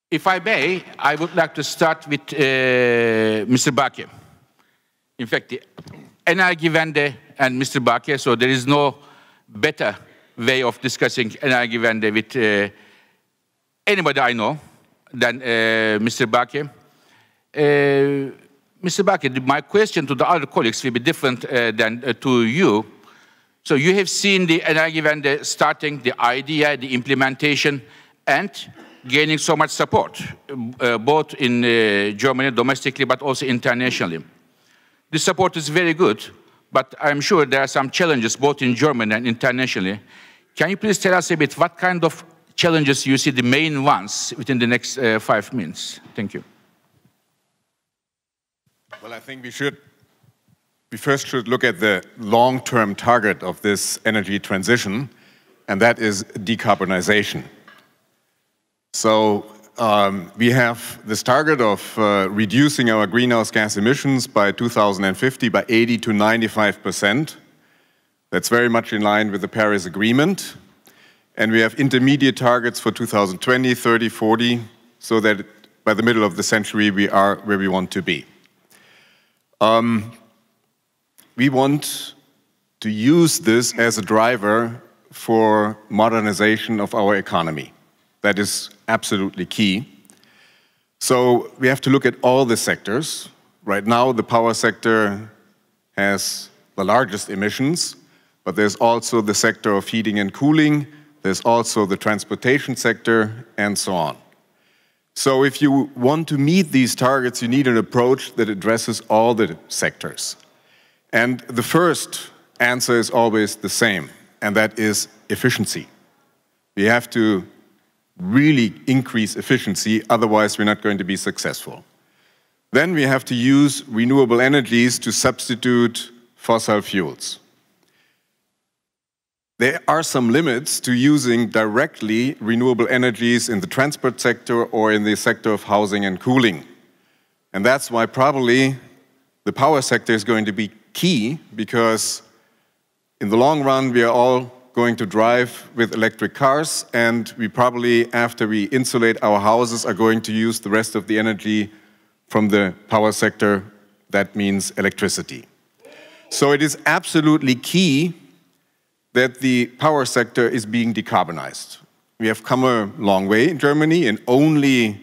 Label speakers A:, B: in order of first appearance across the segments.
A: If I may, I would like to start with Mr. Bake. In fact, Energiewende and Mr. Bake, so there is no better way of discussing Energiewende with anybody I know than Mr. Bake. Mr. Bake, my question to the other colleagues will be different than to you. So you have seen the Energiewende starting, the idea, the implementation, and gaining so much support, both in Germany domestically, but also internationally. The support is very good, but I'm sure there are some challenges both in Germany and internationally. Can you please tell us a bit what kind of challenges you see the main ones within the next 5 minutes? Thank you.
B: Well, I think we first should look at the long-term target of this energy transition, and that is decarbonization. So we have this target of reducing our greenhouse gas emissions by 2050 by 80 to 95%. That's very much in line with the Paris Agreement. And we have intermediate targets for 2020, 30, 40, so that by the middle of the century we are where we want to be. We want to use this as a driver for modernization of our economy. That is absolutely key. So we have to look at all the sectors. Right now, the power sector has the largest emissions, but there's also the sector of heating and cooling, there's also the transportation sector, and so on. So if you want to meet these targets, you need an approach that addresses all the sectors. And the first answer is always the same, and that is efficiency. We have to really increase efficiency, otherwise we're not going to be successful. Then we have to use renewable energies to substitute fossil fuels. There are some limits to using directly renewable energies in the transport sector or in the sector of housing and cooling. And that's why probably the power sector is going to be key, because in the long run we are all going to drive with electric cars, and we probably, after we insulate our houses, are going to use the rest of the energy from the power sector. That means electricity. So it is absolutely key that the power sector is being decarbonized. We have come a long way in Germany. In only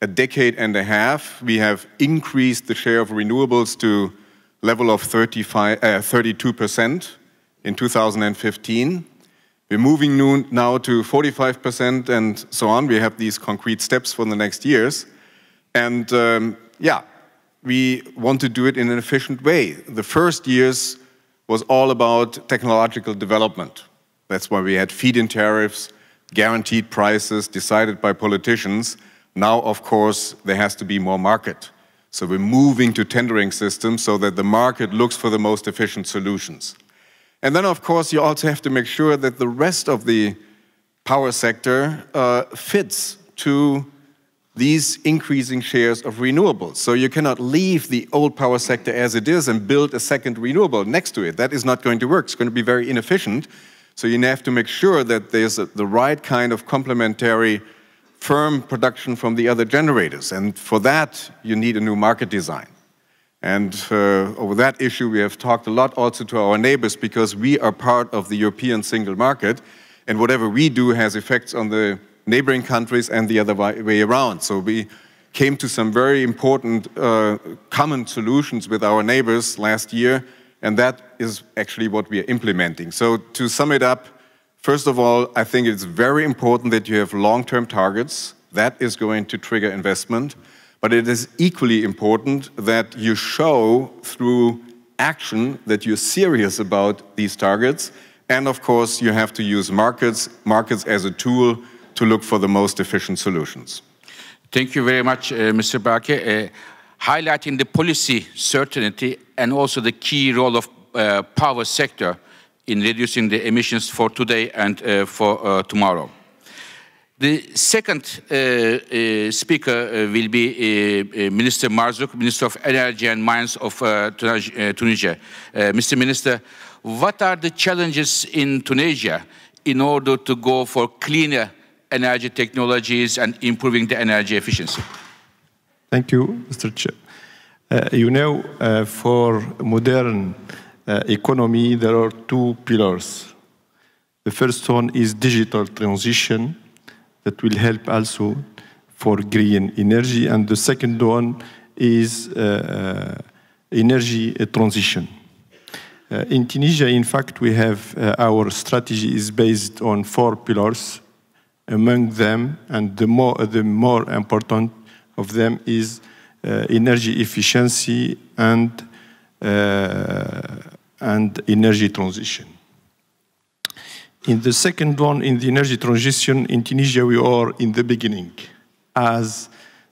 B: a decade and a half, we have increased the share of renewables to level of 32% in 2015. We're moving now to 45% and so on. We have these concrete steps for the next years. And yeah, we want to do it in an efficient way. The first years was all about technological development. That's why we had feed-in tariffs, guaranteed prices decided by politicians. Now, of course, there has to be more market. So we're moving to tendering systems so that the market looks for the most efficient solutions. And then, of course, you also have to make sure that the rest of the power sector fits to these increasing shares of renewables. So you cannot leave the old power sector as it is and build a second renewable next to it. That is not going to work. It's going to be very inefficient. So you have to make sure that there's the right kind of complementary firm production from the other generators. And for that, you need a new market design. And over that issue, we have talked a lot also to our neighbors, because we are part of the European single market, and whatever we do has effects on the neighboring countries and the other way around. So we came to some very important common solutions with our neighbors last year, and that is actually what we are implementing. So to sum it up, first of all, I think it's very important that you have long-term targets. That is going to trigger investment. But it is equally important that you show through action that you're serious about these targets. And of course, you have to use markets as a tool to look for the most efficient solutions.
A: Thank you very much, Mr. Bake. Highlighting the policy certainty and also the key role of power sector in reducing the emissions for today and for tomorrow. The second speaker will be Minister Marzouk, Minister of Energy and Mines of Tunisia. Mr. Minister, what are the challenges in Tunisia in order to go for cleaner energy technologies and improving the energy efficiency?
C: Thank you, Mr. Chair. You know, for modern economy, there are two pillars. The first one is digital transition that will help also for green energy, and the second one is energy transition. In Tunisia, in fact, we have our strategy is based on 4 pillars. Among them, and the more important of them is energy efficiency and energy transition. In the second one, in the energy transition, in Tunisia, we are in the beginning, as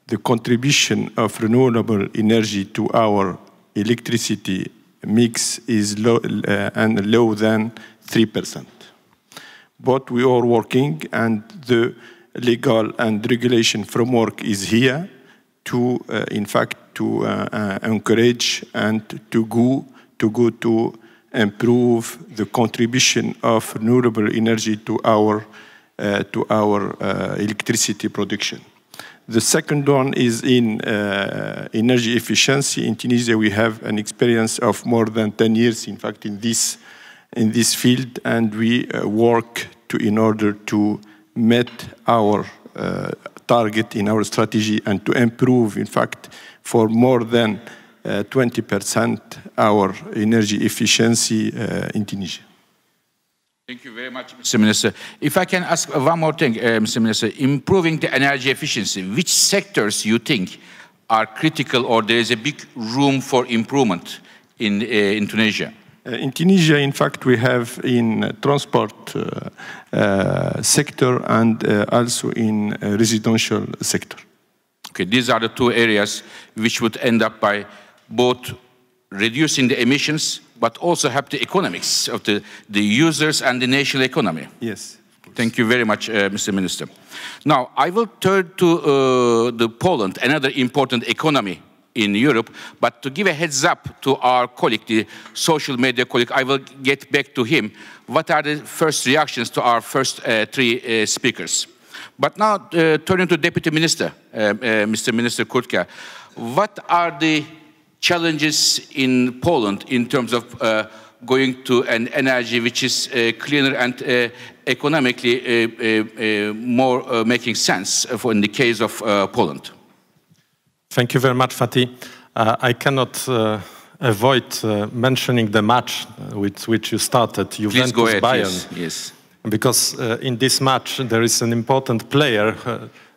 C: the contribution of renewable energy to our electricity mix is low and lower than 3%. But we are working, and the legal and regulation framework is here to, in fact, to encourage and to go to improve the contribution of renewable energy to our electricity production. The second one is in energy efficiency. In Tunisia, we have an experience of more than 10 years, in fact, in this field, and we work in order to meet our target in our strategy and to improve, in fact, for more than 20% our energy efficiency in Tunisia.
A: Thank you very much, Mr. Minister. If I can ask one more thing, Mr. Minister, improving the energy efficiency, which sectors you think are critical or there is a big room for improvement in Tunisia?
C: In Tunisia, in fact, we have in transport sector and also in residential sector.
A: Okay, these are the 2 areas which would end up by both reducing the emissions, but also help the economics of the users and the national economy.
C: Yes.
A: Thank you very much, Mr. Minister. Now, I will turn to the Poland, another important economy in Europe, but to give a heads up to our colleague, the social media colleague, I will get back to him. What are the first reactions to our first 3 speakers? But now, turning to Deputy Minister, Mr. Minister Kurtka, what are the challenges in Poland in terms of going to an energy which is cleaner and economically more making sense for in the case of Poland?
D: Thank you very much, Fatih. I cannot avoid mentioning the match with which you started, Juventus-Bayern.
A: Yes.
D: Because in this match there is an important player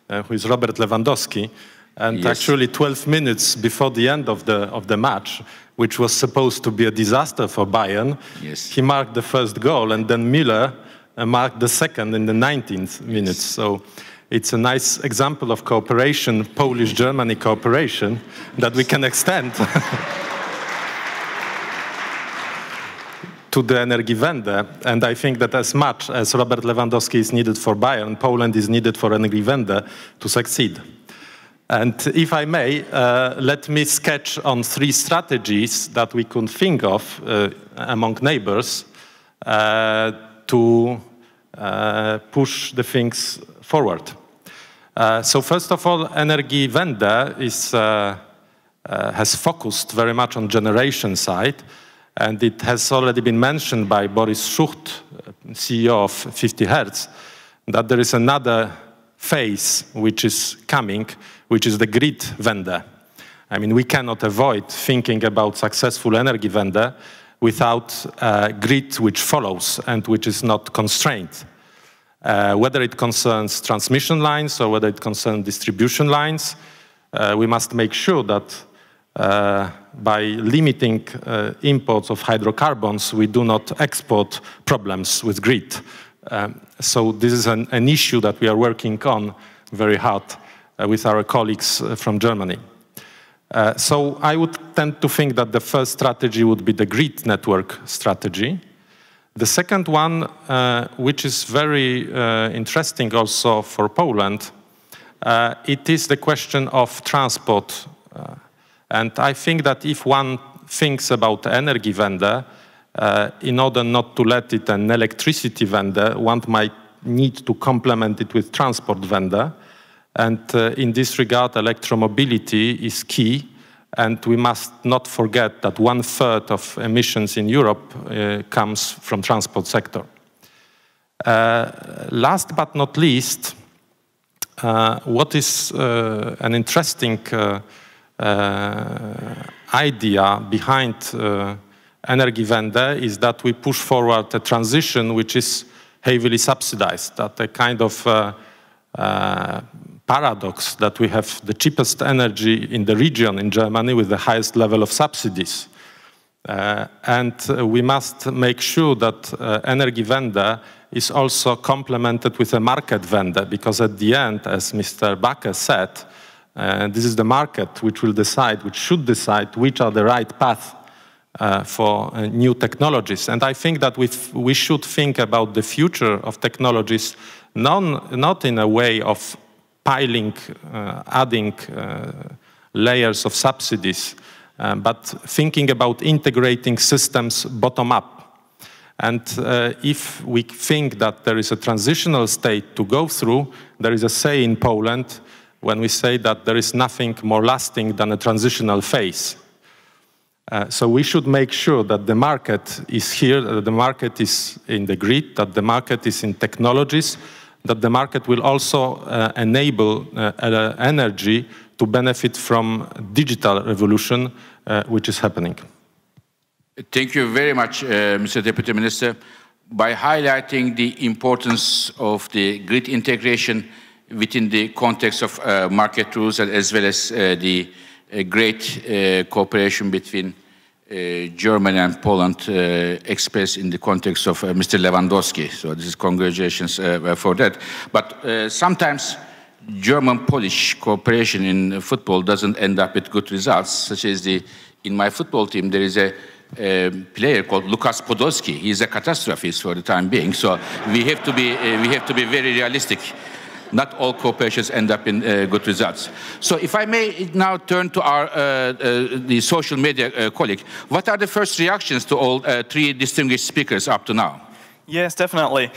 D: who is Robert Lewandowski, and yes. Actually 12 minutes before the end of the match, which was supposed to be a disaster for Bayern, yes. He marked the first goal, and then Müller marked the second in the 19th minute. Yes. So it's a nice example of cooperation, Polish-Germany cooperation, that we can extend to the Energiewende. And I think that as much as Robert Lewandowski is needed for Bayern, Poland is needed for Energiewende to succeed. And if I may, let me sketch on 3 strategies that we could think of among neighbors to push the things forward. So first of all, Energiewende has focused very much on generation side, and it has already been mentioned by Boris Schucht, CEO of 50 Hertz, that there is another phase which is coming, which is the grid-wende. I mean, we cannot avoid thinking about successful Energiewende without a grid which follows and which is not constrained. Whether it concerns transmission lines or whether it concerns distribution lines, we must make sure that by limiting imports of hydrocarbons, we do not export problems with grid. So this is an issue that we are working on very hard with our colleagues from Germany. So I would tend to think that the first strategy would be the grid network strategy. The second one, which is very interesting also for Poland, it is the question of transport. And I think that if one thinks about Energiewende, in order not to let it an electricity wende, one need to complement it with transport vendor. And in this regard, electromobility is key. And we must not forget that 1/3 of emissions in Europe comes from transport sector. Last but not least, what is an interesting idea behind Energiewende is that we push forward a transition which is heavily subsidized, that a kind of paradox that we have the cheapest energy in the region in Germany with the highest level of subsidies. And we must make sure that Energiewende is also complemented with a market vendor, because at the end, as Mr. Bakke said, this is the market which will decide, which should decide which are the right path for new technologies. And I think that we should think about the future of technologies not in a way of piling, adding layers of subsidies, but thinking about integrating systems bottom up. And if we think that there is a transitional state to go through, there is a say in Poland when we say that there is nothing more lasting than a transitional phase. So we should make sure that the market is here, that the market is in the grid, that the market is in technologies, that the market will also enable energy to benefit from digital revolution, which is happening.
A: Thank you very much, Mr. Deputy Minister. By highlighting the importance of the grid integration within the context of market rules, and as well as the great cooperation between Germany and Poland expressed in the context of Mr. Lewandowski. So this is congratulations for that. But sometimes German-Polish cooperation in football doesn't end up with good results, such as in my football team, there is a player called Lukas Podolski. He's a catastrophe for the time being. So we have to be very realistic. Not all cooperations end up in good results. So if I may now turn to our the social media colleague, what are the first reactions to all three distinguished speakers up to now?
E: Yes, definitely.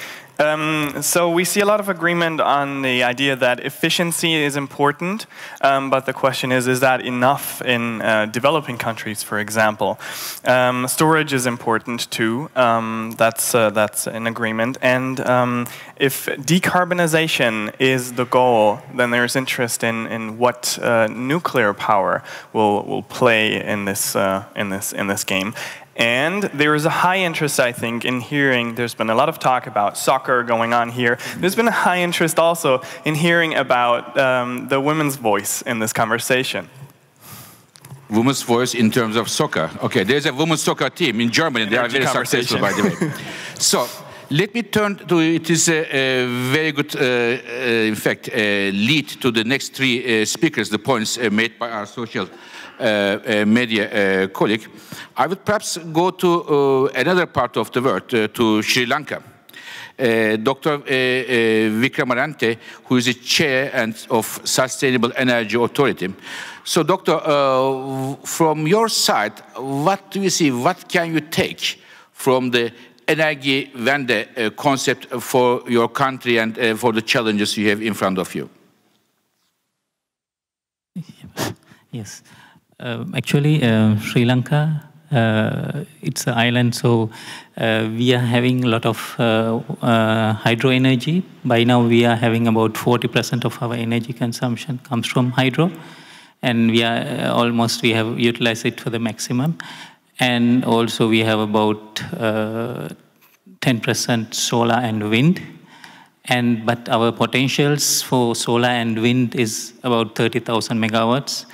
E: So we see a lot of agreement on the idea that efficiency is important, but the question is that enough in developing countries, for example? Storage is important too. That's an agreement. And if decarbonization is the goal, then there's interest in what nuclear power will play in this game. And there is a high interest, I think, in hearing, there's been a lot of talk about soccer going on here. There's been a high interest also in hearing about the women's voice in this conversation.
A: Women's voice in terms of soccer. Okay, there's a women's soccer team in Germany. They are very successful, by the way. So, let me turn to, it is a very good, in fact, lead to the next three speakers, the points made by our social media colleague. I would perhaps go to another part of the world, to Sri Lanka. Dr. Vikramarante, who is the chair of Sustainable Energy Authority. So, Doctor, from your side, what do you see, what can you take from the Energiewende concept for your country and for the challenges you have in front of you?
F: Yes. Actually, Sri Lanka, it's an island, so we are having a lot of hydro energy. By now, we are having about 40% of our energy consumption comes from hydro, and we have utilized it for the maximum. And also, we have about 10% solar and wind. But our potentials for solar and wind is about 30,000 megawatts,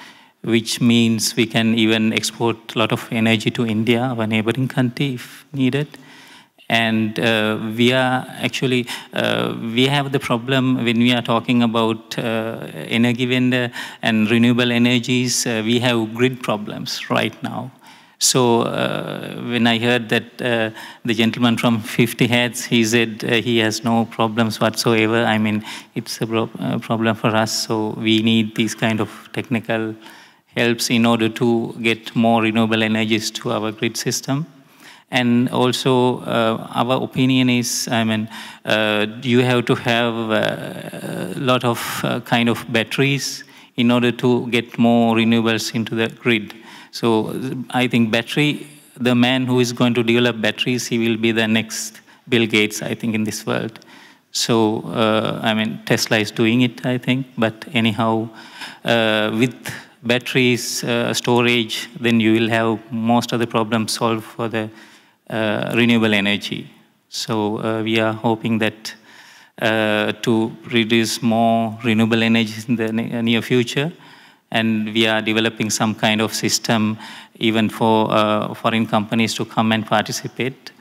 F: which means we can even export a lot of energy to India, our neighboring country, if needed. And we are actually, we have the problem when we are talking about Energiewende and renewable energies, we have grid problems right now. So when I heard that the gentleman from 50 Hertz, he said he has no problems whatsoever. I mean, it's a problem for us, so we need these kind of technical helps in order to get more renewable energies to our grid system. And also, our opinion is, I mean, you have to have a lot of kind of batteries in order to get more renewables into the grid. So I think the man who is going to develop batteries, he will be the next Bill Gates, I think, in this world. So, I mean, Tesla is doing it, I think. But anyhow, with batteries, storage, then you will have most of the problems solved for the renewable energy. So we are hoping that to produce more renewable energy in the near future. And we are developing some kind of system even for foreign companies to come and participate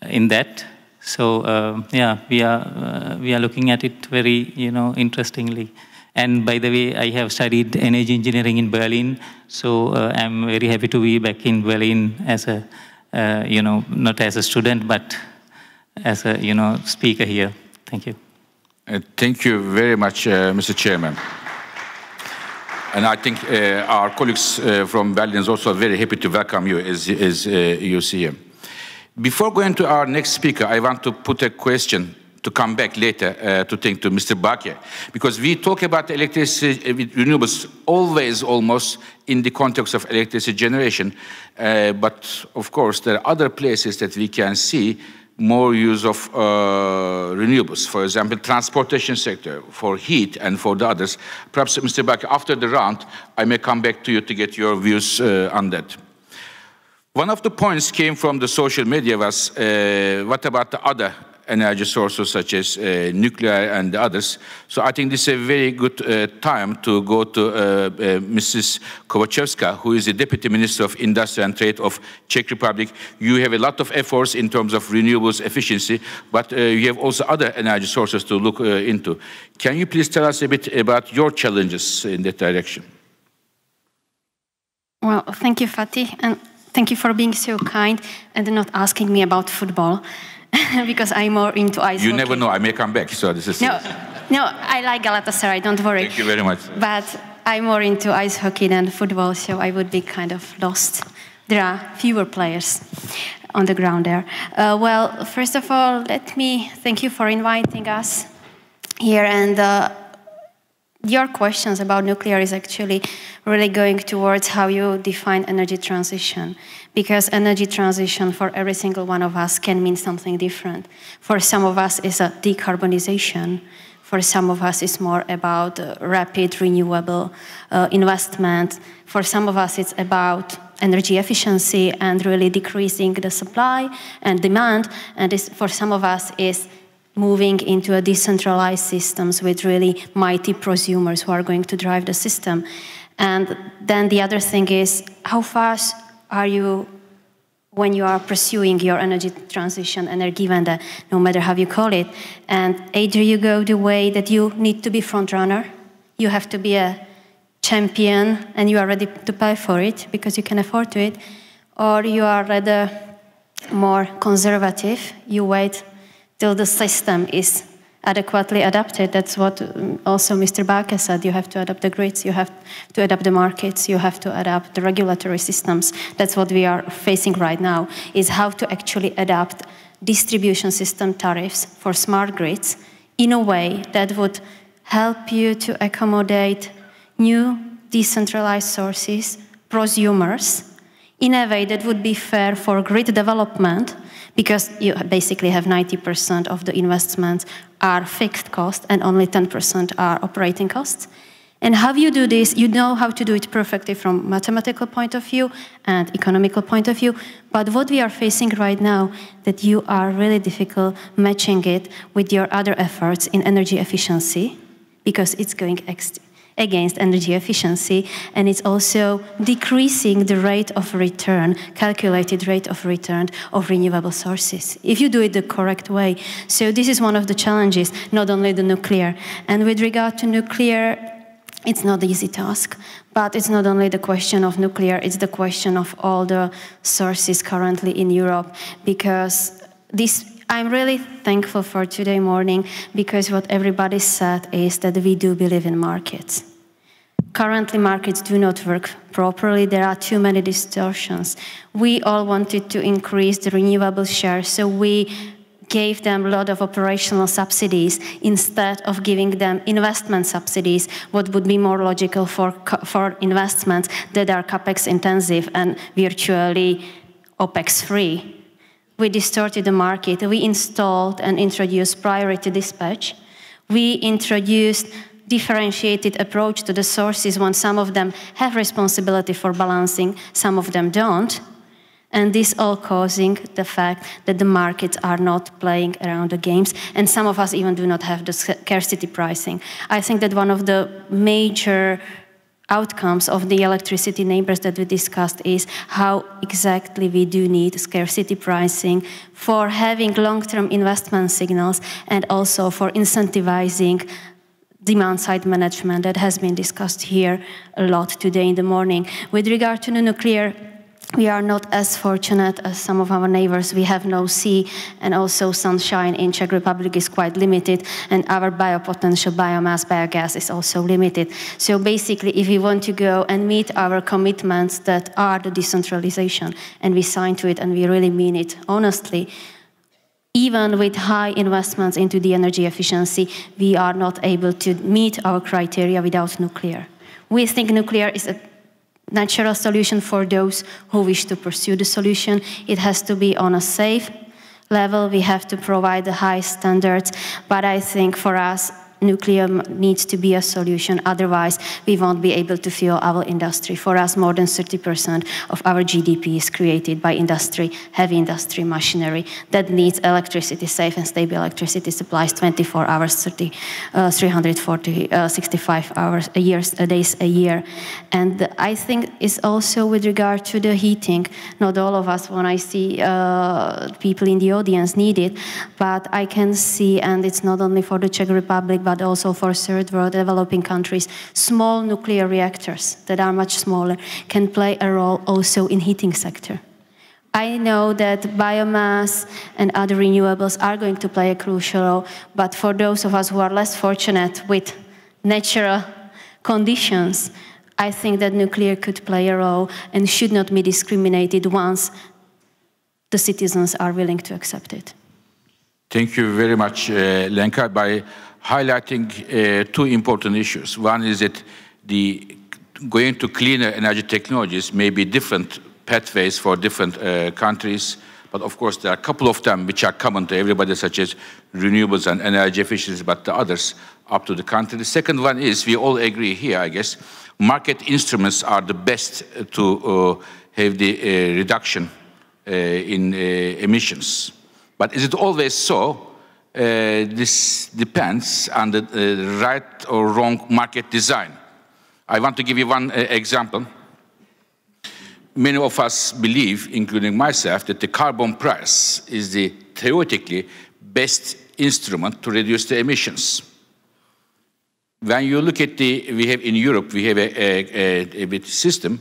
F: in that. So yeah, we are looking at it very, interestingly. And by the way, I have studied energy engineering in Berlin, so I'm very happy to be back in Berlin as a, not as a student, but as a, speaker here. Thank you.
A: Thank you very much, Mr. Chairman. And I think our colleagues from Berlin is also very happy to welcome you as you see him. Before going to our next speaker, I want to put a question to come back later to think to Mr. Bakir, because we talk about electricity with renewables always almost in the context of electricity generation, but of course there are other places that we can see more use of renewables. For example, transportation sector for heat and for the others. Perhaps, Mr. Bakir, after the round, I may come back to you to get your views on that. One of the points came from the social media was, what about the other energy sources such as nuclear and the others? So I think this is a very good time to go to Mrs. Kovačevská, who is the Deputy Minister of Industry and Trade of Czech Republic. You have a lot of efforts in terms of renewables efficiency, but you have also other energy sources to look into. Can you please tell us a bit about your challenges in that direction?
G: Well, thank you, Fatih, and thank you for being so kind and not asking me about football, because I'm more into ice hockey.
A: You never know, I may come back, so this is...
G: No, I like Galatasaray, don't worry.
A: Thank you very much.
G: But I'm more into ice hockey than football, so I would be kind of lost. There are fewer players on the ground there. Well, first of all, let me thank you for inviting us here, and your questions about nuclear is actually really going towards how you define energy transition, because energy transition for every single one of us can mean something different. For some of us, it's a decarbonization. For some of us, it's more about rapid renewable investment. For some of us, it's about energy efficiency and really decreasing the supply and demand. And for some of us, is moving into a decentralized systems with really mighty prosumers who are going to drive the system. And then the other thing is, how fast are you when you are pursuing your energy transition, Energiewende, no matter how you call it? And either you go the way that you need to be front runner, you have to be a champion and you are ready to pay for it because you can afford to it, or you are rather more conservative, you wait till the system is adequately adapted. That's what also Mr. Bakir said. You have to adapt the grids, you have to adapt the markets, you have to adapt the regulatory systems. That's what we are facing right now, is how to actually adapt distribution system tariffs for smart grids in a way that would help you to accommodate new decentralized sources, prosumers, in a way that would be fair for grid development, because you basically have 90% of the investments are fixed cost and only 10% are operating costs. And how you do this, you know how to do it perfectly from mathematical point of view and economical point of view. But what we are facing right now, that you are really difficult matching it with your other efforts in energy efficiency, because it's going against energy efficiency, and it's also decreasing the rate of return, calculated rate of return of renewable sources, if you do it the correct way. So this is one of the challenges, not only the nuclear. And with regard to nuclear, it's not an easy task, but it's not only the question of nuclear, it's the question of all the sources currently in Europe, because I'm really thankful for today morning, because what everybody said is that we do believe in markets. Currently, markets do not work properly. There are too many distortions. We all wanted to increase the renewable share, so we gave them a lot of operational subsidies instead of giving them investment subsidies, what would be more logical for investments that are capex intensive and virtually OPEX free. We distorted the market. We installed and introduced priority dispatch. We introduced differentiated approach to the sources when some of them have responsibility for balancing, some of them don't. And this all causing the fact that the markets are not playing around the games, and some of us even do not have the scarcity pricing. I think that one of the major outcomes of the electricity neighbors that we discussed is how exactly we do need scarcity pricing for having long-term investment signals and also for incentivizing demand-side management that has been discussed here a lot today in the morning. With regard to the nuclear, we are not as fortunate as some of our neighbors. We have no sea, and also sunshine in Czech Republic is quite limited, and our biopotential biomass, biogas is also limited. So basically, if we want to go and meet our commitments that are the decentralization, and we sign to it and we really mean it honestly, even with high investments into the energy efficiency, we are not able to meet our criteria without nuclear. We think nuclear is a natural solution for those who wish to pursue the solution. It has to be on a safe level. We have to provide the high standards. But I think for us, nuclear needs to be a solution. Otherwise, we won't be able to fuel our industry. For us, more than 30% of our GDP is created by industry, heavy industry machinery that needs electricity, safe and stable electricity supplies 24 hours, 365 hours a year, days a year. And I think it's also with regard to the heating. Not all of us, when I see people in the audience, need it, but I can see, and it's not only for the Czech Republic, but also for third world developing countries, small nuclear reactors that are much smaller can play a role also in heating sector. I know that biomass and other renewables are going to play a crucial role, but for those of us who are less fortunate with natural conditions, I think that nuclear could play a role and should not be discriminated once the citizens are willing to accept it.
A: Thank you very much, Lanka, by highlighting two important issues. One is that going to cleaner energy technologies may be different pathways for different countries, but of course there are a couple of them which are common to everybody, such as renewables and energy efficiency, but the others up to the country. The second one is, we all agree here, I guess, market instruments are the best to have the reduction in emissions. But is it always so? This depends on the right or wrong market design. I want to give you one example. Many of us believe, including myself, that the carbon price is the theoretically best instrument to reduce the emissions. When you look at we have in Europe, we have a system,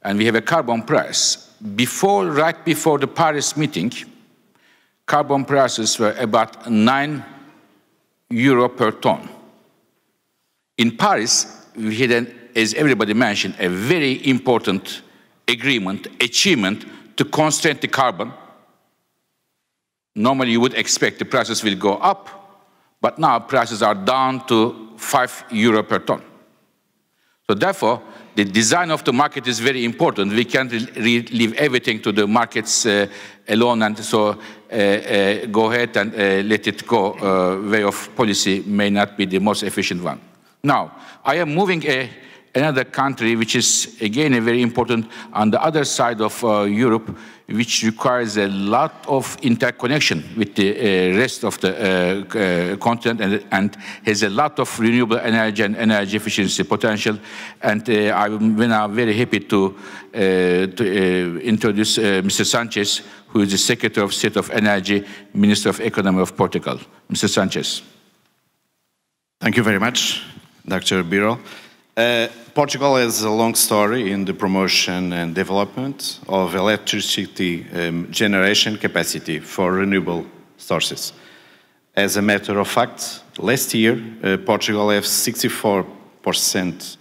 A: and we have a carbon price. Right before the Paris meeting, carbon prices were about €9 per ton. In Paris, we had, as everybody mentioned, a very important achievement to constrain the carbon. Normally, you would expect the prices will go up, but now prices are down to €5 per ton. So therefore, the design of the market is very important. We can't leave everything to the markets alone, and so go ahead and let it go. Way of policy may not be the most efficient one. Now, I am moving another country, which is, again, a very important on the other side of Europe, which requires a lot of interconnection with the rest of the continent and has a lot of renewable energy and energy efficiency potential. And I'm now very happy to introduce Mr. Sanchez, who is the Secretary of State of Energy, Minister of Economy of Portugal. Mr. Sanchez.
H: Thank you very much, Dr. Biro. Portugal has a long story in the promotion and development of electricity generation capacity for renewable sources. As a matter of fact, last year, Portugal has 64%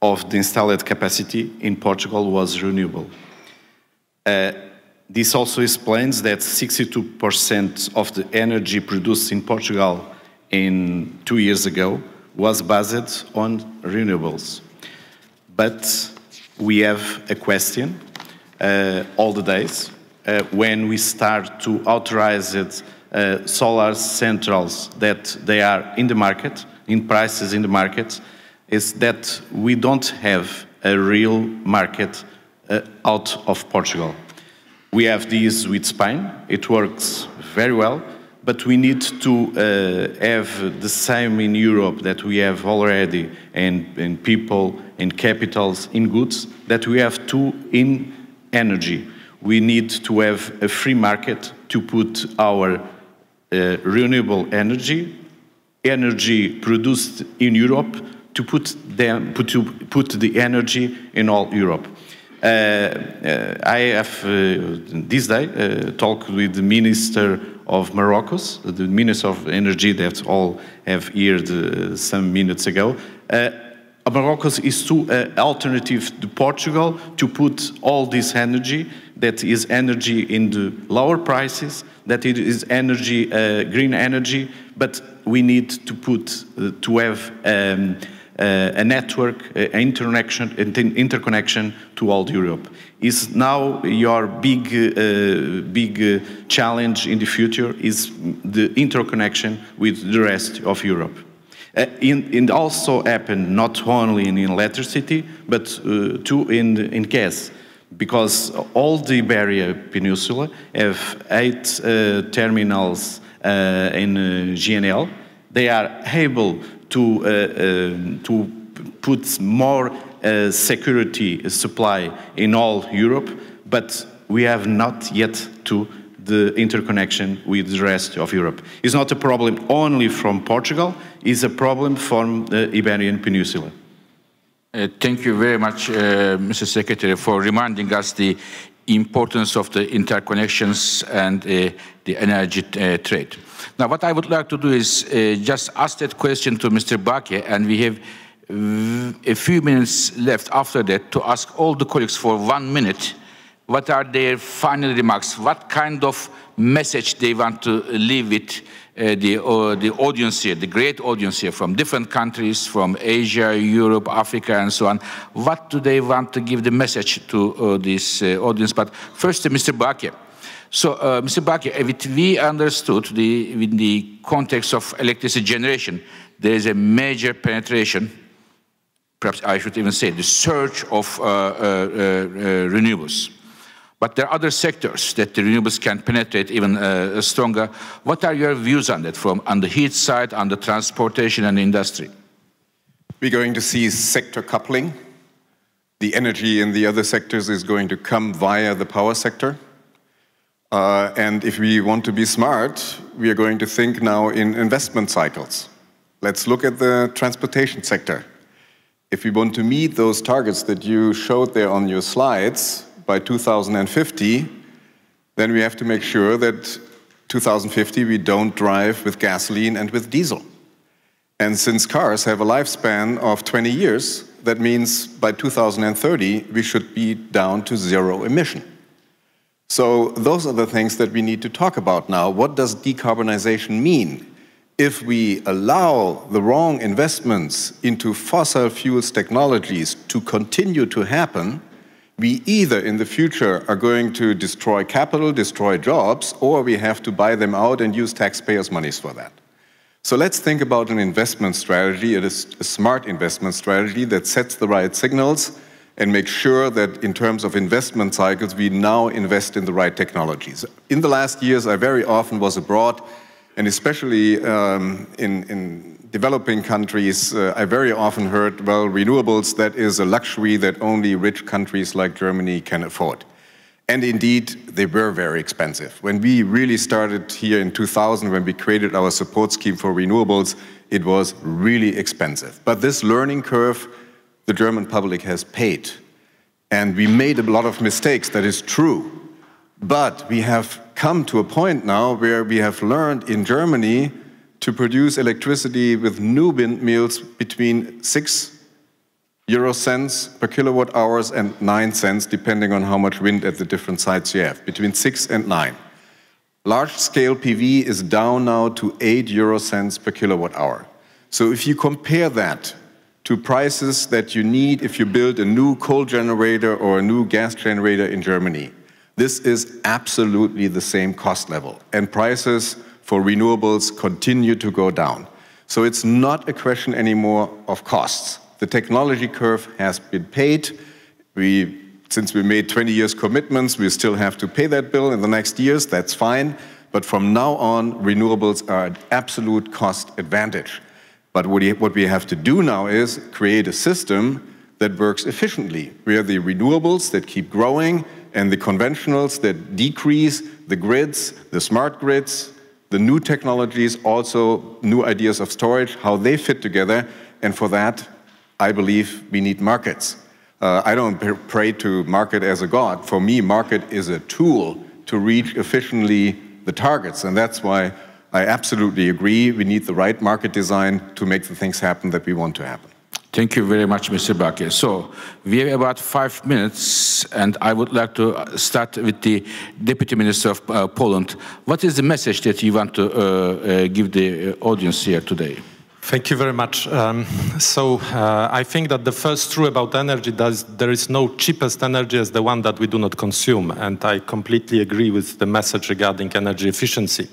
H: of the installed capacity in Portugal was renewable. This also explains that 62% of the energy produced in Portugal in 2 years ago was based on renewables. But we have a question all the days when we start to authorize solar centrals that they are in the market, in prices in the market, is that we don't have a real market out of Portugal. We have this with Spain, it works very well, but we need to have the same in Europe that we have already in people, in capitals, in goods, that we have too in energy. We need to have a free market to put our renewable energy produced in Europe, to put the energy in all Europe. I have this day talked with the Minister of Morocco, the Minister of Energy that all have heard some minutes ago. Morocco is too alternative to Portugal to put all this energy, that is energy in the lower prices, that it is energy, green energy, but we need to put, to have a network, interconnection to all Europe. Is now your big challenge in the future is the interconnection with the rest of Europe. It also happened not only in electricity, but too in gas, because all the Iberian Peninsula have 8 terminals in GNL. They are able to put more security supply in all Europe, but we have not yet to the interconnection with the rest of Europe. It's not a problem only from Portugal, it's a problem from the Iberian Peninsula.
A: Thank you very much, Mr. Secretary, for reminding us the importance of the interconnections and the energy trade. Now, what I would like to do is just ask that question to Mr. Bakke, and we have a few minutes left after that to ask all the colleagues for 1 minute what are their final remarks, what kind of message they want to leave with the audience here, the great audience here from different countries, from Asia, Europe, Africa, and so on. What do they want to give the message to this audience? But first, Mr. Bakke. So, Mr. Bakke, we understood in the context of electricity generation, there is a major penetration, perhaps I should even say the surge of renewables. But there are other sectors that the renewables can penetrate even stronger. What are your views on that, on the heat side, on the transportation and industry?
B: We're going to see sector coupling. The energy in the other sectors is going to come via the power sector. And if we want to be smart, we are going to think now in investment cycles. Let's look at the transportation sector. If we want to meet those targets that you showed there on your slides by 2050, then we have to make sure that 2050 we don't drive with gasoline and with diesel. And since cars have a lifespan of 20 years, that means by 2030 we should be down to 0 emission. So those are the things that we need to talk about now. What does decarbonization mean? If we allow the wrong investments into fossil fuels technologies to continue to happen, we either in the future are going to destroy capital, destroy jobs, or we have to buy them out and use taxpayers' monies for that. So let's think about an investment strategy. It is a smart investment strategy that sets the right signals and make sure that in terms of investment cycles, we now invest in the right technologies. In the last years, I very often was abroad, and especially in developing countries, I very often heard, well, renewables, that is a luxury that only rich countries like Germany can afford. And indeed, they were very expensive. When we really started here in 2000, when we created our support scheme for renewables, it was really expensive. But this learning curve, the German public has paid. And we made a lot of mistakes, that is true. But we have come to a point now where we have learned in Germany to produce electricity with new windmills between 6 euro cents per kilowatt hours and 9 cents, depending on how much wind at the different sites you have, between 6 and 9. Large-scale PV is down now to 8 euro cents per kilowatt hour. So if you compare that to prices that you need if you build a new coal generator or a new gas generator in Germany, this is absolutely the same cost level. And prices for renewables continue to go down. So it's not a question anymore of costs. The technology curve has been paid. Since we made 20 years commitments, we still have to pay that bill in the next years, that's fine. But from now on, renewables are an absolute cost advantage. But what we have to do now is create a system that works efficiently, where the renewables that keep growing and the conventionals that decrease, the grids, the smart grids, the new technologies, also new ideas of storage, how they fit together. And for that, I believe we need markets. I don't pray to market as a god. For me, market is a tool to reach efficiently the targets. And that's why I absolutely agree. We need the right market design to make the things happen that we want to happen.
A: Thank you very much, Mr. Bakke. So we have about 5 minutes, and I would like to start with the Deputy Minister of Poland. What is the message that you want to give the audience here today?
D: Thank you very much. I think that the first truth about energy is there is no cheapest energy as the one that we do not consume, and I completely agree with the message regarding energy efficiency.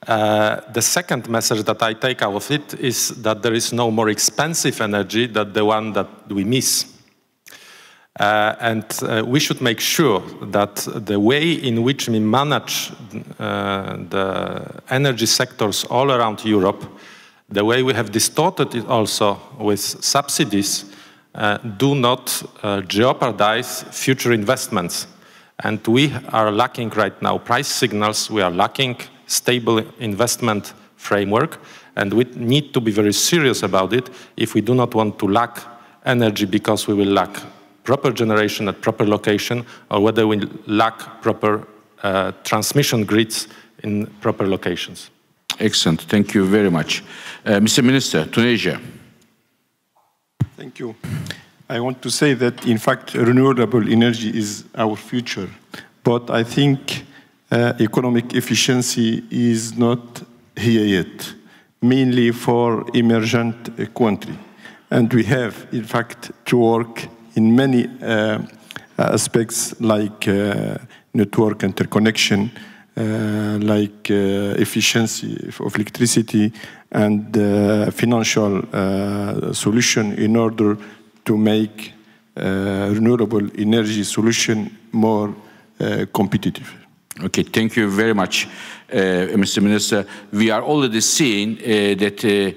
D: The second message that I take out of it is that there is no more expensive energy than the one that we miss. We should make sure that the way in which we manage the energy sectors all around Europe, the way we have distorted it also with subsidies, do not jeopardize future investments. And we are lacking right now price signals, we are lacking stable investment framework, and we need to be very serious about it if we do not want to lack energy because we will lack proper generation at proper location, or whether we lack proper transmission grids in proper locations.
A: Excellent. Thank you very much. Mr. Minister, Tunisia.
C: Thank you. I want to say that, in fact, renewable energy is our future. But I think economic efficiency is not here yet, mainly for emergent countries. And we have, in fact, to work in many aspects like network interconnection, like efficiency of electricity and financial solution in order to make renewable energy solution more competitive.
A: Okay, thank you very much, Mr. Minister. We are already seeing that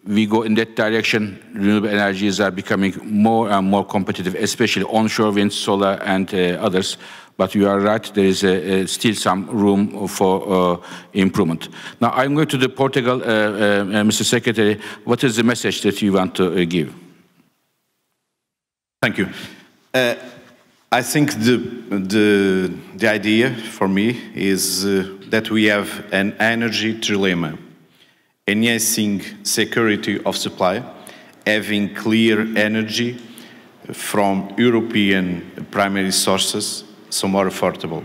A: we go in that direction. Renewable energies are becoming more and more competitive, especially onshore wind, solar, and others. But you are right, there is still some room for improvement. Now, I'm going to the Portugal, Mr. Secretary. What is the message that you want to give?
H: Thank you. I think the idea for me is that we have an energy trilemma, enhancing security of supply, having clear energy from European primary sources, so more affordable.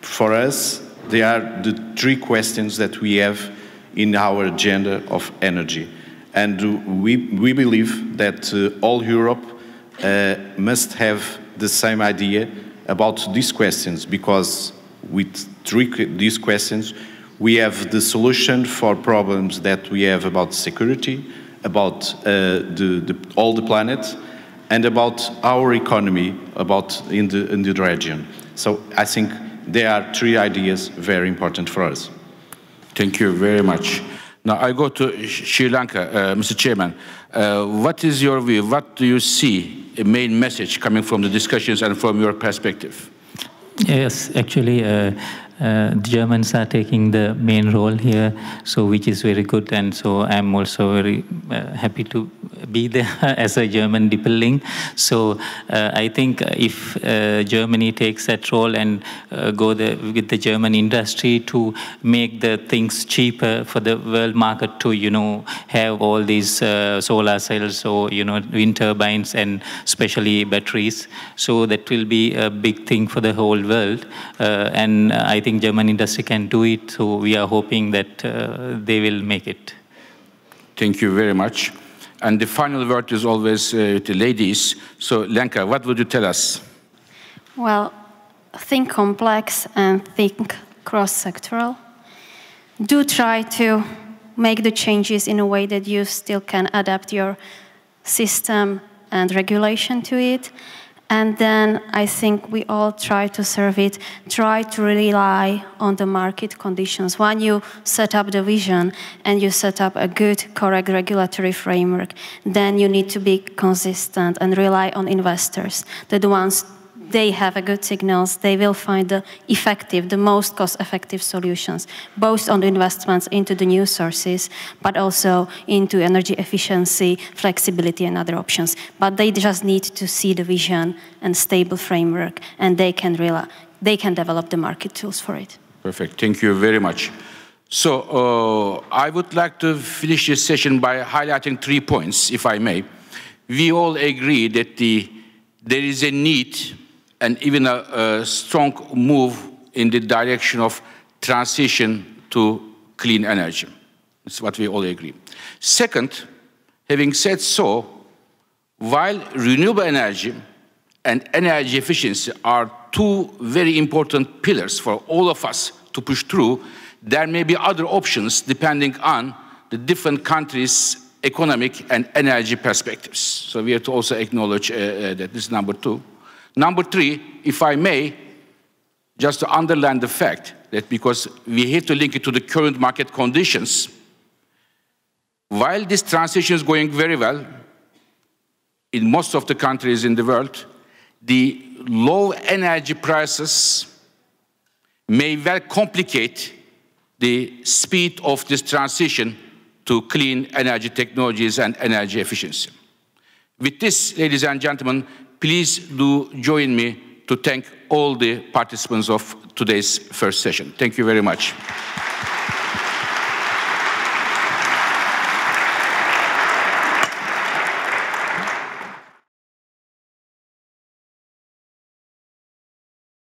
H: For us, they are the three questions that we have in our agenda of energy. And we believe that all Europe must have the same idea about these questions, because with these questions, we have the solution for problems that we have about security, about all the planet, and about our economy, about in the region. So I think there are three ideas very important for us.
A: Thank you very much. Now I go to Sri Lanka, Mr. Chairman. What is your view? What do you see a main message coming from the discussions and from your perspective?
F: Yes, actually, the Germans are taking the main role here, so which is very good, and so I'm also very happy to be there as a German depending. So I think if Germany takes that role and go with the German industry to make the things cheaper for the world market to, you know, have all these solar cells or, you know, wind turbines and especially batteries. So that will be a big thing for the whole world. And I think German industry can do it. So we are hoping that they will make it.
A: Thank you very much. And the final word is always the ladies. So, Lanka, what would you tell us?
G: Well, think complex and think cross-sectoral. Do try to make the changes in a way that you still can adapt your system and regulation to it. And then I think we all try to serve it, try to rely on the market conditions. When you set up the vision and you set up a good, correct regulatory framework, then you need to be consistent and rely on investors. They're the ones, they have a good signals, they will find the effective, the most cost-effective solutions, both on the investments into the new sources, but also into energy efficiency, flexibility, and other options. But they just need to see the vision and stable framework, and they can develop the market tools for it.
A: Perfect. Thank you very much. So I would like to finish this session by highlighting 3 points, if I may. We all agree that there is a need and even a strong move in the direction of transition to clean energy. That's what we all agree. Second, having said so, while renewable energy and energy efficiency are 2 very important pillars for all of us to push through, there may be other options depending on the different countries' economic and energy perspectives. So we have to also acknowledge that this is number 2. Number 3, if I may, just to underline the fact that because we have to link it to the current market conditions, while this transition is going very well in most of the countries in the world, the low energy prices may well complicate the speed of this transition to clean energy technologies and energy efficiency. With this, ladies and gentlemen, please do join me to thank all the participants of today's first session. Thank you very much.